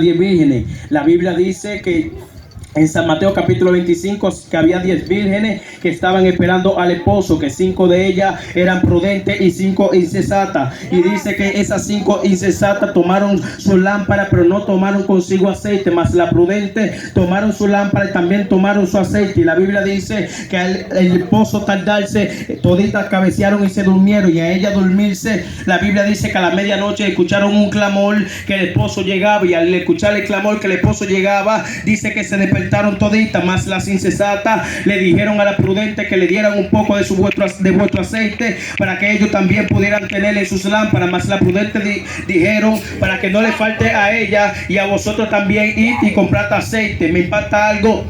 10 vírgenes. La Biblia dice que en San Mateo capítulo 25 que había 10 vírgenes que estaban esperando al esposo, que 5 de ellas eran prudentes y 5 insensatas. Y dice que esas 5 insensatas tomaron su lámpara, pero no tomaron consigo aceite, mas la prudente tomaron su lámpara y también tomaron su aceite. Y la Biblia dice que el esposo tardarse, toditas cabecearon y se durmieron. Y a ella dormirse, la Biblia dice que a la medianoche escucharon un clamor que el esposo llegaba. Y al escuchar el clamor que el esposo llegaba, dice que se despertaron toditas, más las insensatas le dijeron a la prudente que le dieran un poco de vuestro aceite para que ellos también pudieran tener en sus lámparas. Más la prudente dijeron para que no le falte a ella y a vosotros también ir y comprar aceite. Me impacta algo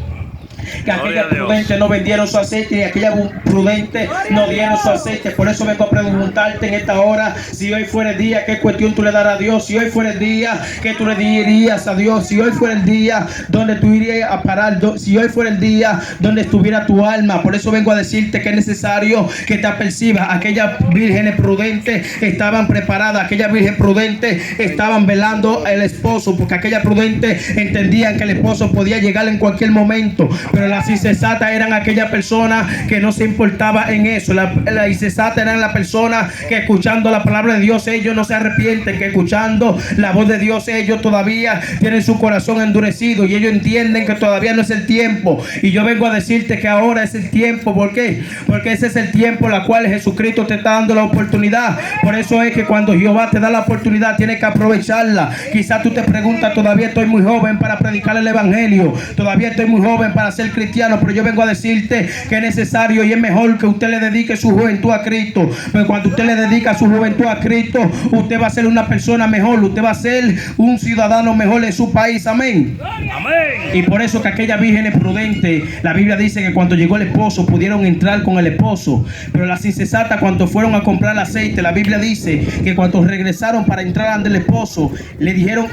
que aquella prudente no vendieron su aceite y aquella prudente no dieron su aceite. Por eso vengo a preguntarte en esta hora, si hoy fuera el día, ¿qué cuestión tú le darás a Dios? Si hoy fuera el día, ¿qué tú le dirías a Dios? Si hoy fuera el día donde tú irías a parar, si hoy fuera el día donde estuviera tu alma. Por eso vengo a decirte que es necesario que te apercibas. Aquellas vírgenes prudentes estaban preparadas, aquellas vírgenes prudentes estaban velando al esposo, porque aquellas prudentes entendían que el esposo podía llegar en cualquier momento. Pero las insensatas eran aquellas personas que no se importaba en eso. Las insensatas eran las personas que escuchando la palabra de Dios ellos no se arrepienten, que escuchando la voz de Dios ellos todavía tienen su corazón endurecido y ellos entienden que todavía no es el tiempo. Y yo vengo a decirte que ahora es el tiempo. ¿Por qué? Porque ese es el tiempo en el cual Jesucristo te está dando la oportunidad. Por eso es que cuando Jehová te da la oportunidad tienes que aprovecharla. Quizás tú te preguntas, todavía estoy muy joven para predicar el evangelio, todavía estoy muy joven para ser cristiano, pero yo vengo a decirte que es necesario y es mejor que usted le dedique su juventud a Cristo. Pero cuando usted le dedica su juventud a Cristo, usted va a ser una persona mejor, usted va a ser un ciudadano mejor en su país. Amén. Amén. Y por eso que aquella virgen prudente, la Biblia dice que cuando llegó el esposo pudieron entrar con el esposo, pero las insensatas cuando fueron a comprar aceite, la Biblia dice que cuando regresaron para entrar ante el esposo, le dijeron,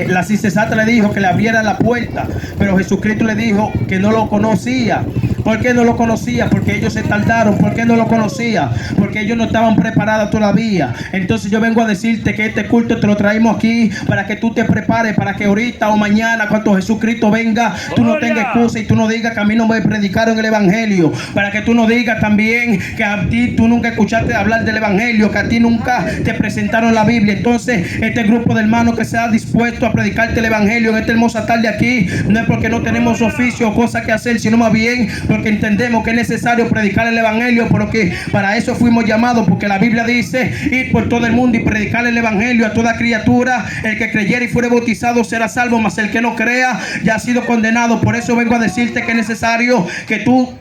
las insensatas le dijo que le abriera la puerta, pero Jesucristo le dijo que no lo conocía. ¿Por qué no lo conocía? Porque ellos se tardaron. ¿Por qué no lo conocía? Porque ellos no estaban preparados todavía. Entonces yo vengo a decirte que este culto te lo traemos aquí para que tú te prepares, para que ahorita o mañana cuando Jesucristo venga, tú no tengas excusa y tú no digas que a mí no me predicaron el evangelio. Para que tú no digas también que a ti tú nunca escuchaste hablar del evangelio, que a ti nunca te presentaron la Biblia. Entonces este grupo de hermanos que se ha dispuesto a predicarte el evangelio en esta hermosa tarde aquí, no es porque no tenemos oficio o cosas que hacer, sino más bien porque entendemos que es necesario predicar el evangelio, porque para eso fuimos llamados, porque la Biblia dice ir por todo el mundo y predicar el evangelio a toda criatura. El que creyere y fuere bautizado será salvo, mas el que no crea ya ha sido condenado. Por eso vengo a decirte que es necesario que tú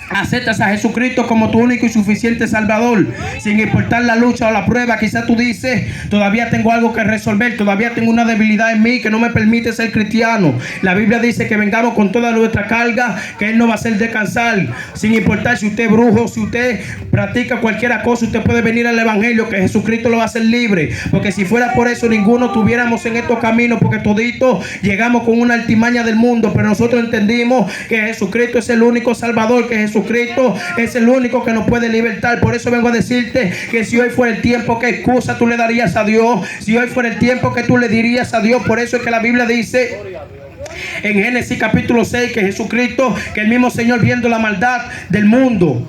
aceptas a Jesucristo como tu único y suficiente Salvador, sin importar la lucha o la prueba. Quizás tú dices, todavía tengo algo que resolver, todavía tengo una debilidad en mí que no me permite ser cristiano. La Biblia dice que vengamos con toda nuestra carga, que Él nos va a hacer descansar. Sin importar si usted es brujo, si usted practica cualquier cosa, usted puede venir al evangelio, que Jesucristo lo va a hacer libre. Porque si fuera por eso, ninguno tuviéramos en estos caminos, porque toditos llegamos con una altimaña del mundo. Pero nosotros entendimos que Jesucristo es el único Salvador, que Jesucristo es el único que nos puede libertar. Por eso vengo a decirte que si hoy fuera el tiempo, ¿qué excusa tú le darías a Dios? Si hoy fuera el tiempo, que tú le dirías a Dios. Por eso es que la Biblia dice en Génesis capítulo 6 que Jesucristo, que el mismo Señor, viendo la maldad del mundo,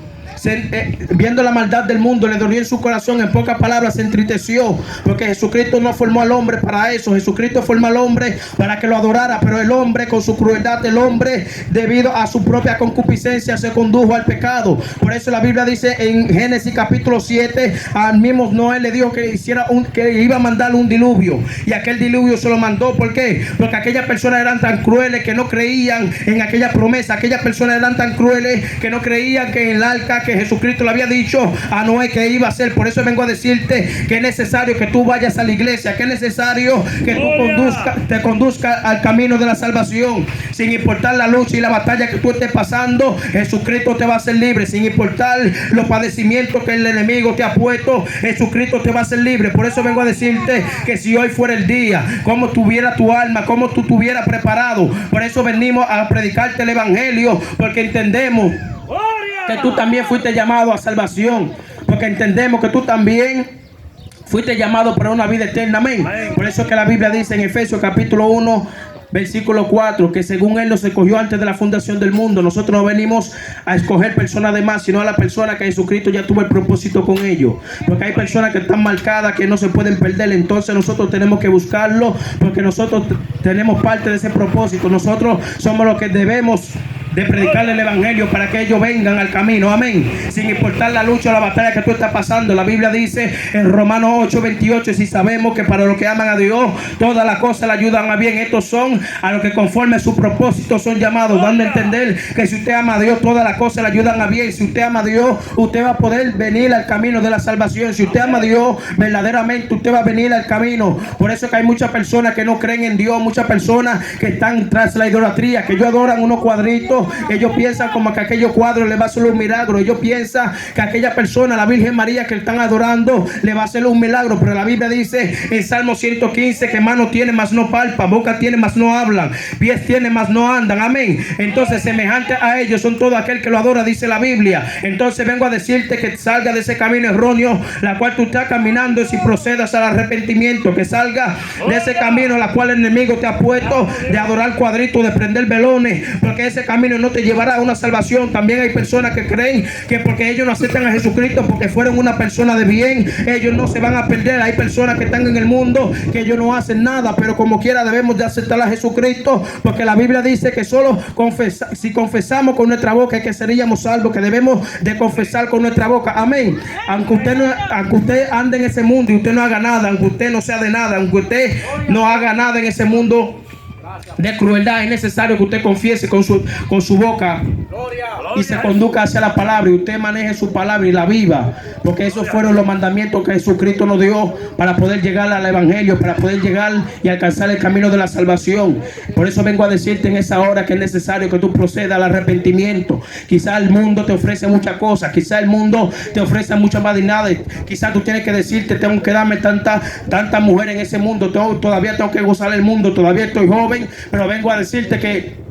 viendo la maldad del mundo, le dolió en su corazón. En pocas palabras, se entristeció, porque Jesucristo no formó al hombre para eso. Jesucristo formó al hombre para que lo adorara, pero el hombre, con su crueldad, el hombre, debido a su propia concupiscencia, se condujo al pecado. Por eso la Biblia dice en Génesis capítulo 7, al mismo Noé le dijo que que iba a mandar un diluvio, y aquel diluvio se lo mandó. ¿Por qué? Porque aquellas personas eran tan crueles que no creían en aquella promesa. Aquellas personas eran tan crueles que no creían que en el arca que Jesucristo le había dicho a Noé que iba a hacer. Por eso vengo a decirte que es necesario que tú vayas a la iglesia, que es necesario que tú te conduzcas al camino de la salvación. Sin importar la lucha y la batalla que tú estés pasando, Jesucristo te va a hacer libre. Sin importar los padecimientos que el enemigo te ha puesto, Jesucristo te va a hacer libre. Por eso vengo a decirte que si hoy fuera el día, como tuviera tu alma, como tú estuvieras preparado. Por eso venimos a predicarte el evangelio, porque entendemos que tú también fuiste llamado a salvación, porque entendemos que tú también Fuiste llamado para una vida eterna, amén. Por eso es que la Biblia dice en Efesios capítulo 1 versículo 4, que según Él nos escogió antes de la fundación del mundo. Nosotros no venimos a escoger personas de más, sino a la persona que Jesucristo ya tuvo el propósito con ellos. Porque hay personas que están marcadas, que no se pueden perder. Entonces nosotros tenemos que buscarlo, porque nosotros tenemos parte de ese propósito. Nosotros somos los que debemos de predicarle el evangelio para que ellos vengan al camino, amén, sin importar la lucha o la batalla que tú estás pasando. La Biblia dice en Romanos 8:28, si sabemos que para los que aman a Dios todas las cosas le ayudan a bien, estos son a los que conforme a su propósito son llamados, dando a entender que si usted ama a Dios todas las cosas le ayudan a bien. Si usted ama a Dios, usted va a poder venir al camino de la salvación. Si usted ama a Dios verdaderamente, usted va a venir al camino. Por eso es que hay muchas personas que no creen en Dios, muchas personas que están tras la idolatría, que ellos adoran unos cuadritos. Ellos piensan como que aquellos cuadros le va a hacer un milagro. Ellos piensan que aquella persona, la Virgen María que están adorando, le va a hacer un milagro. Pero la Biblia dice en Salmo 115 que mano tiene mas no palpa, boca tiene mas no hablan, pies tiene mas no andan, amén. Entonces semejante a ellos son todo aquel que lo adora, dice la Biblia. Entonces vengo a decirte que salga de ese camino erróneo la cual tú estás caminando, y si procedas al arrepentimiento, que salga de ese camino la cual el enemigo te ha puesto, de adorar cuadritos, de prender velones, porque ese camino no te llevará a una salvación. También hay personas que creen que porque ellos no aceptan a Jesucristo, porque fueron una persona de bien, ellos no se van a perder. Hay personas que están en el mundo que ellos no hacen nada, pero como quiera debemos de aceptar a Jesucristo, porque la Biblia dice que solo si confesamos con nuestra boca que seríamos salvos, que debemos de confesar con nuestra boca, amén. Aunque usted ande en ese mundo y usted no haga nada, aunque usted no sea de nada, aunque usted no haga nada en ese mundo de crueldad, es necesario que usted confiese con su boca y se conduzca hacia la palabra, y usted maneje su palabra y la viva, porque esos fueron los mandamientos que Jesucristo nos dio para poder llegar al evangelio, para poder llegar y alcanzar el camino de la salvación. Por eso vengo a decirte en esa hora que es necesario que tú procedas al arrepentimiento. Quizá el mundo te ofrece muchas cosas, quizá el mundo te ofrece muchas vanidades, quizá tú tienes que decirte, tengo que darme tanta mujer en ese mundo, todavía tengo que gozar el mundo, todavía estoy joven. Pero vengo a decirte que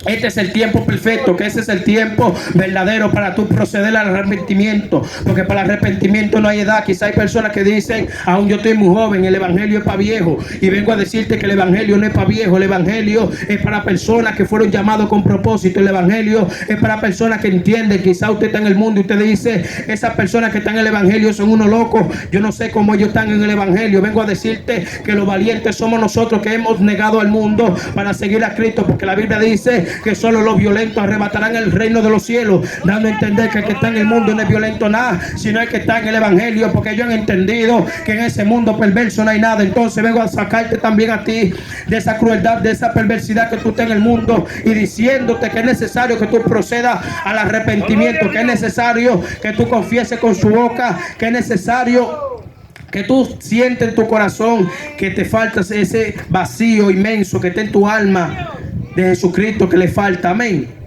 este es el tiempo perfecto, que ese es el tiempo verdadero para tú proceder al arrepentimiento, porque para el arrepentimiento no hay edad. Quizá hay personas que dicen, aún yo estoy muy joven, el evangelio es para viejo, y vengo a decirte que el evangelio no es para viejo, el evangelio es para personas que fueron llamados con propósito, el evangelio es para personas que entienden. Quizá usted está en el mundo y usted dice, esas personas que están en el evangelio son unos locos, yo no sé cómo ellos están en el evangelio. Vengo a decirte que los valientes somos nosotros, que hemos negado al mundo para seguir a Cristo, porque la Biblia dice que solo los violentos arrebatarán el reino de los cielos, dando a entender que el que está en el mundo no es violento nada, sino el que está en el evangelio, porque ellos han entendido que en ese mundo perverso no hay nada. Entonces vengo a sacarte también a ti de esa crueldad, de esa perversidad que tú estás en el mundo, y diciéndote que es necesario que tú procedas al arrepentimiento, que es necesario que tú confieses con su boca, que es necesario que tú sientes en tu corazón que te falta ese vacío inmenso que está en tu alma de Jesucristo, que le falta, amén.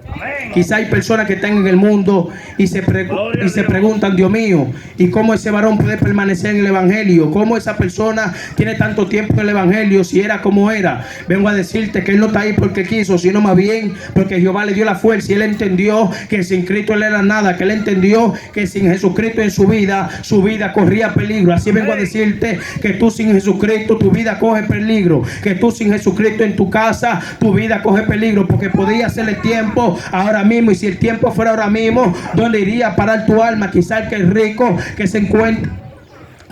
Quizá hay personas que están en el mundo y se preguntan, Dios mío, ¿y cómo ese varón puede permanecer en el evangelio? ¿Cómo esa persona tiene tanto tiempo en el evangelio si era como era? Vengo a decirte que él no está ahí porque quiso, sino más bien porque Jehová le dio la fuerza, y él entendió que sin Cristo él era nada, que él entendió que sin Jesucristo en su vida corría peligro. Así vengo a decirte que tú sin Jesucristo tu vida coge peligro, que tú sin Jesucristo en tu casa tu vida coge peligro, porque podía ser el tiempo ahora mismo, y si el tiempo fuera ahora mismo, ¿dónde iría a parar tu alma? Quizá el que es rico que se encuentra,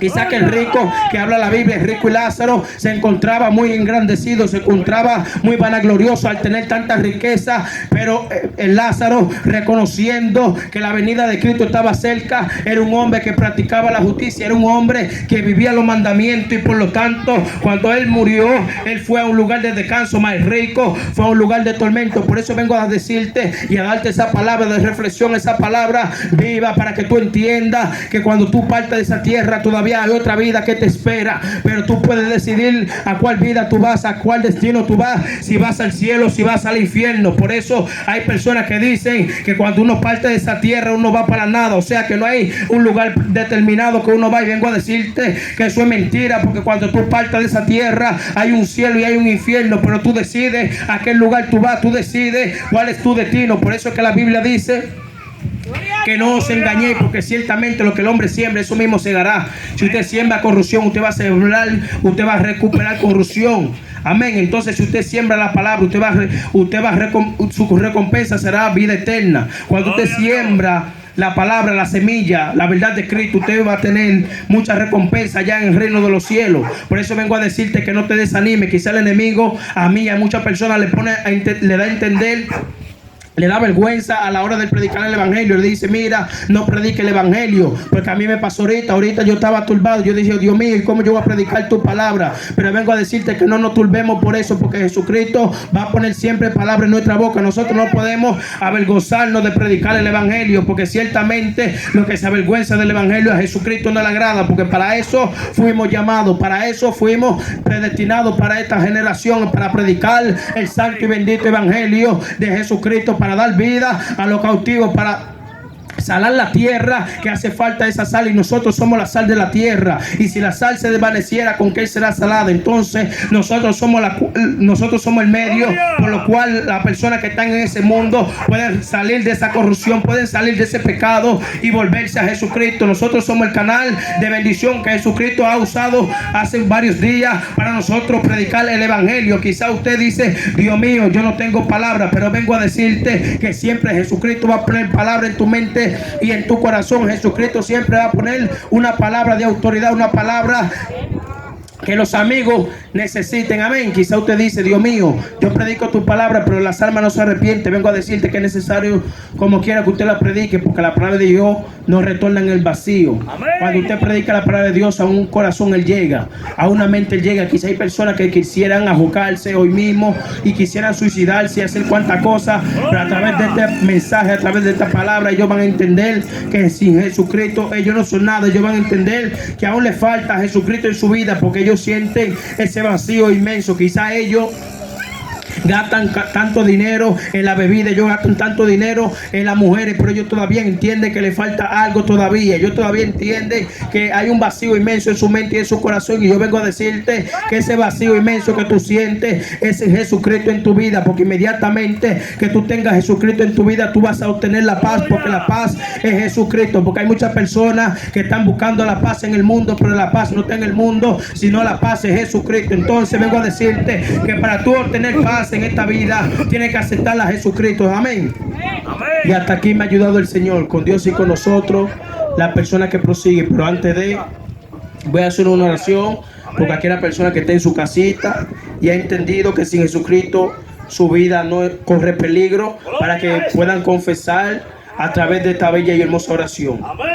quizá que el rico que habla la Biblia, el rico y Lázaro, se encontraba muy engrandecido, se encontraba muy vanaglorioso al tener tanta riqueza, pero el Lázaro, reconociendo que la venida de Cristo estaba cerca, era un hombre que practicaba la justicia, era un hombre que vivía los mandamientos, y por lo tanto cuando él murió, él fue a un lugar de descanso, más rico fue a un lugar de tormento. Por eso vengo a decirte y a darte esa palabra de reflexión, esa palabra viva, para que tú entiendas que cuando tú partes de esa tierra todavía hay otra vida que te espera, pero tú puedes decidir a cuál vida tú vas, a cuál destino tú vas, si vas al cielo, si vas al infierno. Por eso hay personas que dicen que cuando uno parte de esa tierra uno va para nada, o sea que no hay un lugar determinado que uno va, y vengo a decirte que eso es mentira, porque cuando tú partes de esa tierra hay un cielo y hay un infierno, pero tú decides a qué lugar tú vas, tú decides cuál es tu destino. Por eso es que la Biblia dice Que no os engañéis, porque ciertamente lo que el hombre siembra, eso mismo segará. Si usted siembra corrupción, usted va a sembrar, usted va a recuperar corrupción. Amén. Entonces, si usted siembra la palabra, su recompensa será vida eterna. Cuando usted siembra la palabra, la semilla, la verdad de Cristo, usted va a tener mucha recompensa allá en el reino de los cielos. Por eso vengo a decirte que no te desanimes. Quizá el enemigo, a mí, a muchas personas le da a entender, le da vergüenza a la hora de predicar el evangelio. Le dice: mira, no predique el evangelio, porque a mí me pasó ahorita yo estaba turbado. Yo dije: Dios mío, ¿y cómo yo voy a predicar tu palabra? Pero vengo a decirte que no nos turbemos por eso, porque Jesucristo va a poner siempre palabra en nuestra boca. Nosotros no podemos avergonzarnos de predicar el evangelio, porque ciertamente lo que se avergüenza del evangelio a Jesucristo no le agrada, porque para eso fuimos llamados, para eso fuimos predestinados, para esta generación, para predicar el santo y bendito evangelio de Jesucristo, para dar vida a los cautivos, para salar la tierra, que hace falta esa sal, y nosotros somos la sal de la tierra. Y si la sal se desvaneciera, ¿con qué será salada? Entonces nosotros somos el medio por lo cual las personas que están en ese mundo pueden salir de esa corrupción, pueden salir de ese pecado y volverse a Jesucristo. Nosotros somos el canal de bendición que Jesucristo ha usado hace varios días para nosotros predicar el evangelio. Quizá usted dice: Dios mío, yo no tengo palabra, pero vengo a decirte que siempre Jesucristo va a poner palabra en tu mente y en tu corazón. Jesucristo siempre va a poner una palabra de autoridad, una palabra que los amigos necesiten. Amén. Quizá usted dice: Dios mío, yo predico tu palabra, pero las almas no se arrepienten. Vengo a decirte que es necesario, como quiera, que usted la predique, porque la palabra de Dios no retorna en el vacío. Amén. Cuando usted predica la palabra de Dios, a un corazón Él llega, a una mente Él llega. Quizá hay personas que quisieran ahogarse hoy mismo y quisieran suicidarse y hacer cuantas cosas, pero a través de este mensaje, a través de esta palabra, ellos van a entender que sin Jesucristo ellos no son nada. Ellos van a entender que aún le falta a Jesucristo en su vida, porque ellos sienten ese vacío inmenso. Quizá ellos gastan tanto dinero en la bebida, ellos gastan tanto dinero en las mujeres, pero ellos todavía entienden que le falta algo todavía. Ellos todavía entienden que hay un vacío inmenso en su mente y en su corazón. Y yo vengo a decirte que ese vacío inmenso que tú sientes es Jesucristo en tu vida, porque inmediatamente que tú tengas Jesucristo en tu vida, tú vas a obtener la paz, porque la paz es Jesucristo. Porque hay muchas personas que están buscando la paz en el mundo, pero la paz no está en el mundo, sino la paz es Jesucristo. Entonces vengo a decirte que para tú obtener paz en esta vida, tienes que aceptar a Jesucristo. Amén. Amén. Y hasta aquí me ha ayudado el Señor, con Dios y con nosotros, la persona que prosigue. Pero antes de, voy a hacer una oración porque aquella persona que está en su casita y ha entendido que sin Jesucristo su vida no corre peligro, para que puedan confesar a través de esta bella y hermosa oración. Amén.